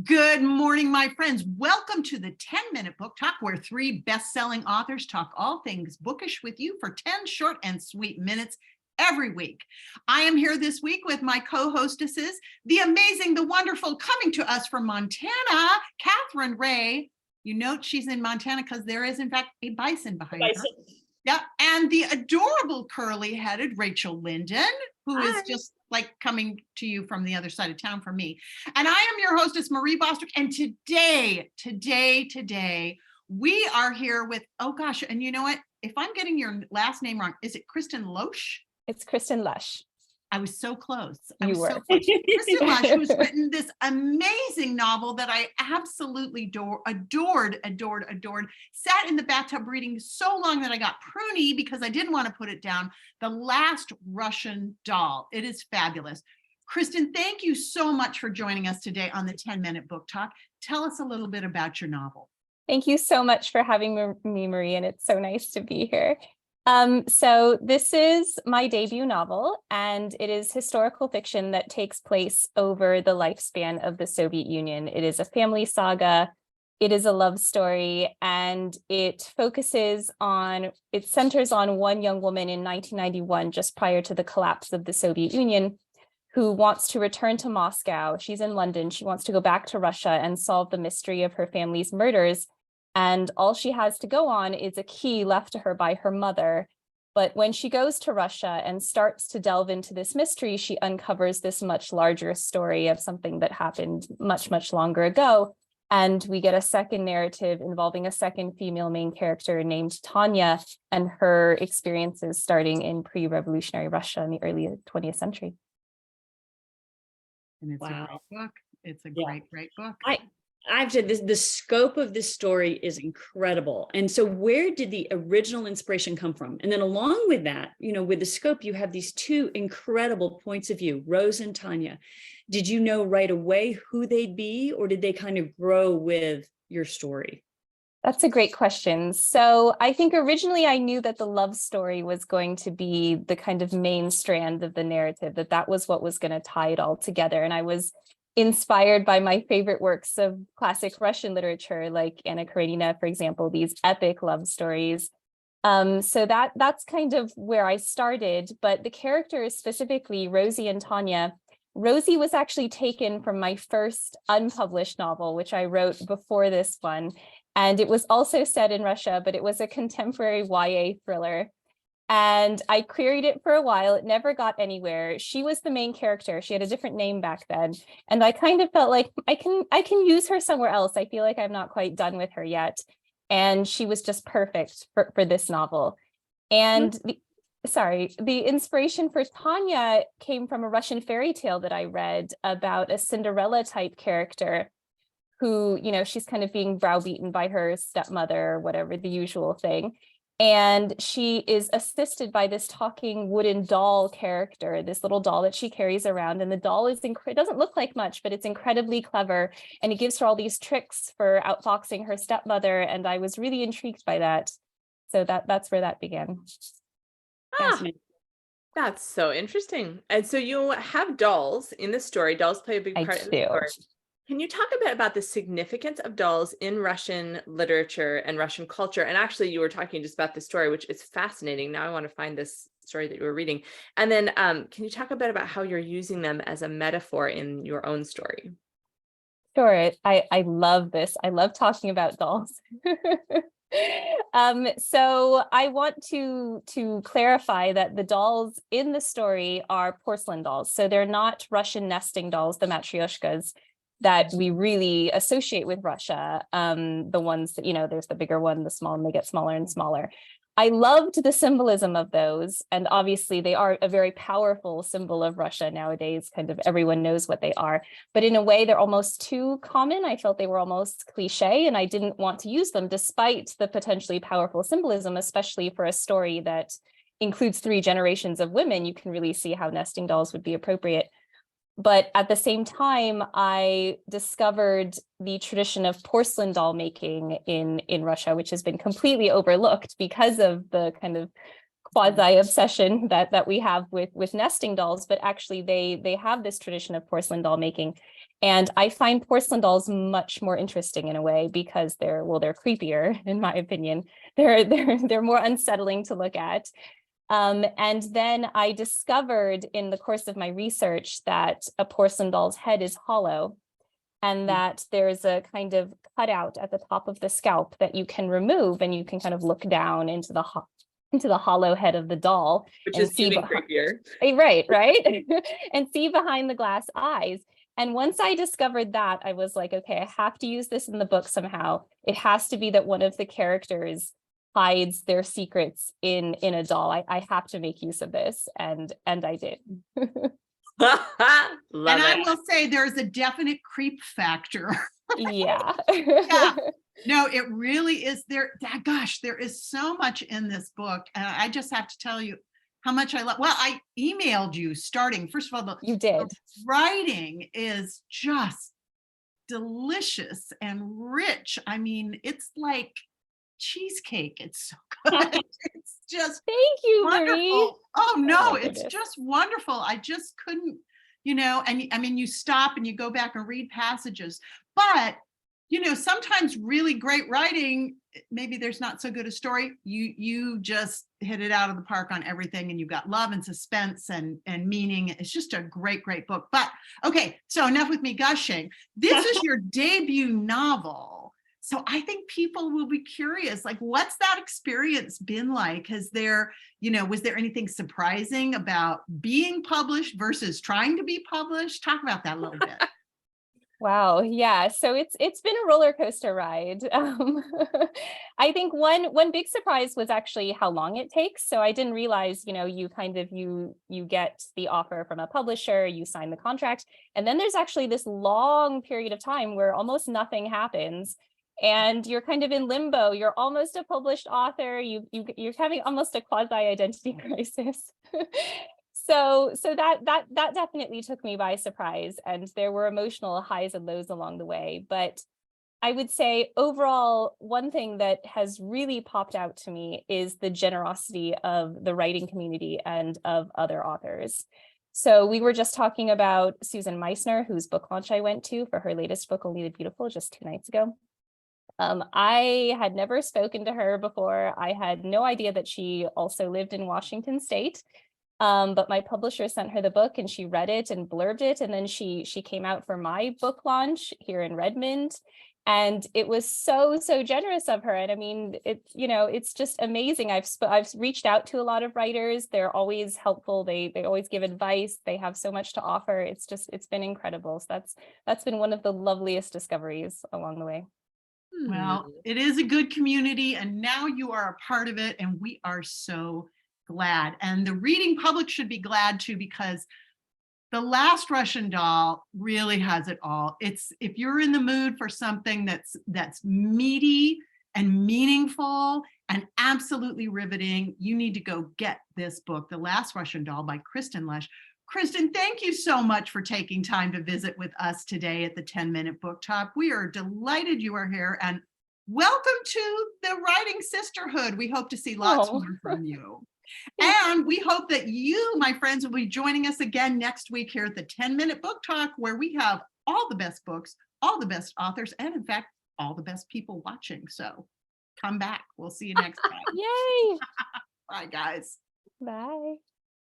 Good morning, my friends. Welcome to the 10-Minute Book Talk, where three best-selling authors talk all things bookish with you for 10 short and sweet minutes every week. I am here this week with my co-hostesses, the amazing, the wonderful, coming to us from Montana, Katherine Reay. You note she's in Montana because there is, in fact, a bison behind her. Yeah, and the adorable curly-headed Rachel Linden, who is just like coming to you from the other side of town from me. And I am your hostess, Marie Bostwick. And today, we are here with, oh gosh, and you know what? If I'm getting your last name wrong, is it Kristen Loesch? It's Kristen Loesch. I was so close. You were. So close. Kristen Loesch, who's written this amazing novel that I absolutely adored. Sat in the bathtub reading so long that I got pruny because I didn't want to put it down. The Last Russian Doll. It is fabulous. Kristen, thank you so much for joining us today on the 10-Minute Book Talk. Tell us a little bit about your novel. Thank you so much for having me, Marie, and it's so nice to be here. So this is my debut novel, and it is historical fiction that takes place over the lifespan of the Soviet Union. It is a family saga. It is a love story, and it centers on one young woman in 1991, just prior to the collapse of the Soviet Union, who wants to return to Moscow. She's in London. She wants to go back to Russia and solve the mystery of her family's murders. And all she has to go on is a key left to her by her mother. But when she goes to Russia and starts to delve into this mystery, she uncovers this much larger story of something that happened much, much longer ago. And we get a second narrative involving a second female main character named Tanya and her experiences starting in pre-revolutionary Russia in the early 20th century. And it's a great book. It's a great book. I've said this, the scope of this story is incredible. And so where did the original inspiration come from? And then along with that, with the scope, you have these two incredible points of view, Rose and Tanya. Did you know right away who they'd be, or did they kind of grow with your story? That's a great question. So I think originally I knew that the love story was going to be the kind of main strand of the narrative, that was what was going to tie it all together. And I was inspired by my favorite works of classic Russian literature, like Anna Karenina, for example, these epic love stories. So that's kind of where I started. But the characters, specifically Rosie and Tanya, Rosie was actually taken from my first unpublished novel, which I wrote before this one. And it was also set in Russia, but it was a contemporary YA thriller. And I queried it for a while. It never got anywhere. She was the main character. She had a different name back then. And I kind of felt like I can use her somewhere else. I feel like I'm not quite done with her yet. And she was just perfect for this novel. And the inspiration for Tanya came from a Russian fairy tale that I read about a Cinderella type character who, she's kind of being browbeaten by her stepmother or whatever, the usual thing. And she is assisted by this talking wooden doll character, this little doll that she carries around. And the doll it doesn't look like much, but it's incredibly clever. And it gives her all these tricks for outfoxing her stepmother. And I was really intrigued by that. So that's where that began. That's so interesting. And so you have dolls in the story. Dolls play a big part in the story. Can you talk a bit about the significance of dolls in Russian literature and Russian culture? And actually, you were talking just about the story, which is fascinating. Now I want to find this story that you were reading. And then can you talk a bit about how you're using them as a metaphor in your own story? Sure. I love this. I love talking about dolls. So I want to clarify that the dolls in the story are porcelain dolls. So they're not Russian nesting dolls, the matryoshkas, that we really associate with Russia. The ones that, there's the bigger one, the small, and they get smaller and smaller. I loved the symbolism of those. And obviously they are a very powerful symbol of Russia nowadays. Kind of everyone knows what they are, but in a way they're almost too common. I felt they were almost cliche, and I didn't want to use them despite the potentially powerful symbolism, especially for a story that includes 3 generations of women. You can really see how nesting dolls would be appropriate. But at the same time, I discovered the tradition of porcelain doll making in Russia, which has been completely overlooked because of the kind of quasi obsession that we have with nesting dolls, but actually they have this tradition of porcelain doll making. And I find porcelain dolls much more interesting in a way because they're creepier, in my opinion. They're more unsettling to look at. And then I discovered in the course of my research that a porcelain doll's head is hollow, and that there's a kind of cutout at the top of the scalp that you can remove, and you can kind of look down into the hollow head of the doll, which and is even creepier. Right. And see behind the glass eyes. And once I discovered that, I was like, okay, I have to use this in the book somehow. It has to be that one of the characters hides their secrets in a doll. I have to make use of this, and I did. I will say there's a definite creep factor. Yeah. Yeah. No, it really is there. Gosh, there is so much in this book. And I just have to tell you how much I love. Well, I emailed you starting. First of all, You did. the writing is just delicious and rich. I mean, it's like cheesecake. It's so good. It's just Thank you, wonderful. Marie. Oh no, my it's goodness. just wonderful. I just couldn't, and I mean, you stop and you go back and read passages, but sometimes really great writing, maybe there's not so good a story. You just hit it out of the park on everything, and you've got love and suspense and meaning. It's just a great book. But okay, so enough with me gushing. This is your debut novel. So I think people will be curious, like, what's that experience been like? Was there anything surprising about being published versus trying to be published? Talk about that a little bit. Wow. Yeah. So it's been a roller coaster ride. I think one big surprise was actually how long it takes. So I didn't realize, you get the offer from a publisher, you sign the contract, and then there's actually this long period of time where almost nothing happens. And you're kind of in limbo. You're almost a published author. You're having almost a quasi identity crisis. So that definitely took me by surprise, and there were emotional highs and lows along the way. But I would say overall, one thing that has really popped out to me is the generosity of the writing community and of other authors. So we were just talking about Susan Meissner, whose book launch I went to for her latest book, Only the Beautiful, just 2 nights ago. I had never spoken to her before. I had no idea that she also lived in Washington State. But my publisher sent her the book, and she read it and blurbed it. And then she came out for my book launch here in Redmond. And it was so generous of her. And I mean, it's just amazing. I've reached out to a lot of writers. They're always helpful. They always give advice. They have so much to offer. It's been incredible. So that's been one of the loveliest discoveries along the way. Well, it is a good community, and now you are a part of it, and we are so glad. And the reading public should be glad too, because The Last Russian Doll really has it all. If you're in the mood for something that's meaty and meaningful and absolutely riveting, you need to go get this book, The Last Russian Doll by Kristen Loesch. Kristen, thank you so much for taking time to visit with us today at the 10-Minute Book Talk. We are delighted you are here, and welcome to the Writing Sisterhood. We hope to see lots more from you. And we hope that you, my friends, will be joining us again next week here at the 10-Minute Book Talk, where we have all the best books, all the best authors, and in fact, all the best people watching. So come back. We'll see you next time. Yay. Bye, guys. Bye.